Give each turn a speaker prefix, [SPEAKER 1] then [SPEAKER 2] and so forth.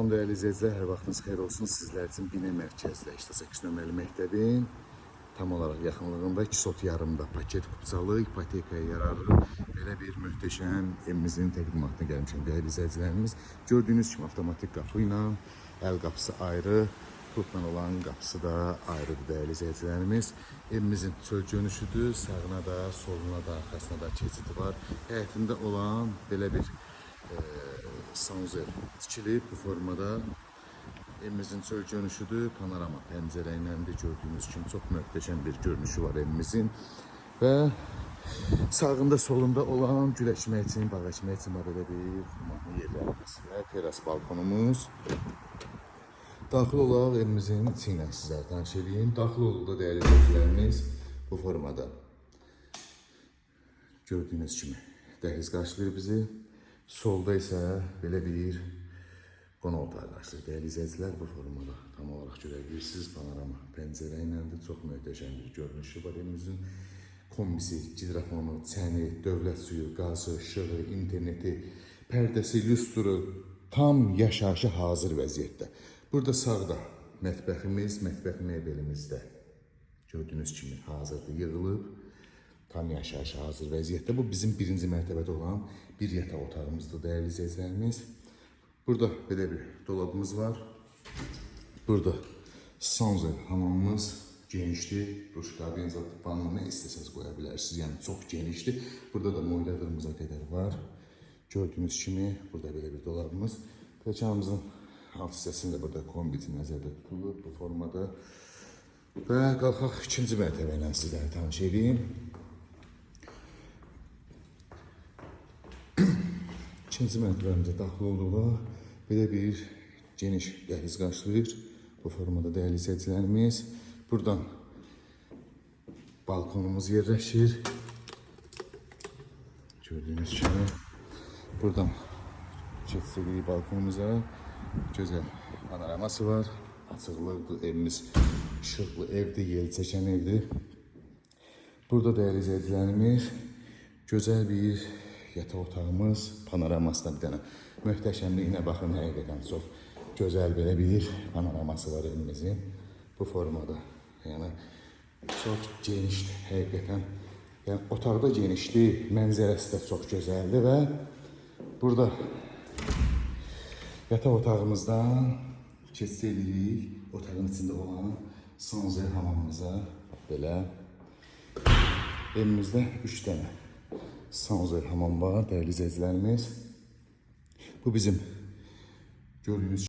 [SPEAKER 1] Salam değerli izleyiciler, hər vaxtınız xeyir olsun. Sizlər üçün Binə mərkəzdə, işte 8 nömrəli məktəbin tam olaraq yaxınlığında 2 sot yarımda paket kupçalı, ipotekaya yararlı belə bir möhtəşəm evimizin təqdimatına gəlmişəm değerli izləyicilərimiz. Gördüyünüz kimi avtomatik qapı ilə, əl qapısı ayrı, pultla olan qapısı da ayrıdır değerli izləyicilərimiz. Evimizin çöl dönüşüdür, sağına da, soluna da, arxasına da keçidi var. Həyətində olan belə bir sanuzel tikilib bu formada. Evimizin çöl görünüşüdür, panorama pəncərə ilə də gördüyünüz kimi çox möhtəşəm bir görünüşü var evimizin. Və sağında solunda olan gül əkmək üçün, bağ əkmək üçün belə bir mahnı yerlərimiz və teras balkonumuz. Daxil olaraq evimizin içi ilə sizlərə tanış edeyim. Daxil olduqda dəyərli izləyicilərimiz bu formada. Gördüyünüz kimi dəhliz qarşılayır bizi. Solda isə belə bir qonaq otağı qarşılayır. Dəyərli izləyicilər, bu formada tam olaraq görə bilirsiniz. Panorama pəncərə ilə də çox möhtəşəm bir görünüşü var evimizin. Kombisi, gidrafonu, çəni, dövlət suyu, qazı, işığı, interneti, pərdəsi, lüstru tam yaşayışa hazır vəziyyətdə. Burada sağda mətbəximiz, mətbəx mebelimizdə gördüyünüz kimi hazırdır, yığılıb. Tam yaşayışa hazır vəziyyətdə. Bu bizim birinci mərtəbədə olan bir yataq otağımızdır değerli izləyicilərimiz. Burada belə bir dolabımız var. Burada sanuzel hamamımız genişdir. Duş kabini, vanna nə istəsəniz qoya bilərsiniz. Yəni çox genişdir. Burada da moyladığımıza qədər var. Gördüyünüz kimi burada belə bir dolabımız. Pəkanımızın alt hissəsində burada kombiti nəzərdə tutulur bu formada. Və qalxaq ikinci mərtəbə ilə sizlərə tanış edeyim. İkinci mərtəbəmizə daxil olduqda belə bir geniş dəhliz qarşılayır bu formada değerli izləyicilərimiz. Buradan balkonumuz yerləşir. Gördüyünüz kimi buradan keçirik balkonumuza. Gözəl panoraması var. Açıqlıqdır, evimiz işıqlı evdir, yel çəkən evdir. Burada değerli izləyicilərimiz gözəl bir yataq otağımız, panoramasında bir dənə möhtəşəmliyinə baxın, həqiqətən çox gözəl belə bir panoraması var evimizin bu formada. Yəni çox genişdir həqiqətən. Yəni otaqda genişdir, mənzərəsi də çox gözəldir və burada yataq otağımızdan keçid edirik otağın içində olan sanuzel hamamımıza. Belə evimizdə 3 dənə sanuzel hamam var değerli izləyicilərimiz. Bu bizim gördüğünüz